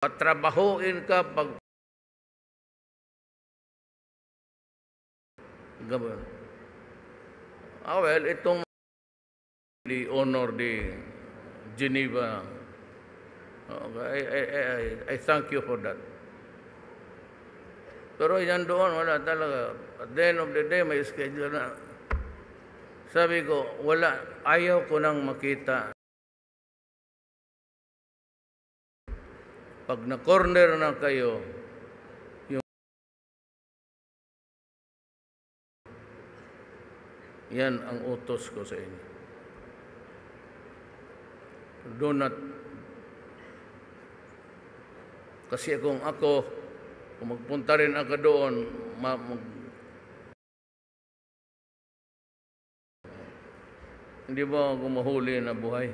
patrabahuin ka pag gabon. Well, itong the honor the Geneva. I thank you for that. Pero yan doon, wala talaga. At the end of the day, may schedule na. Sabi ko, wala, ayaw ko nang makita. Pag na-corner na kayo, yan ang utos ko sa inyo. Do not. Kasi kung magpunta rin ako doon, hindi ba ako mahuli na buhay?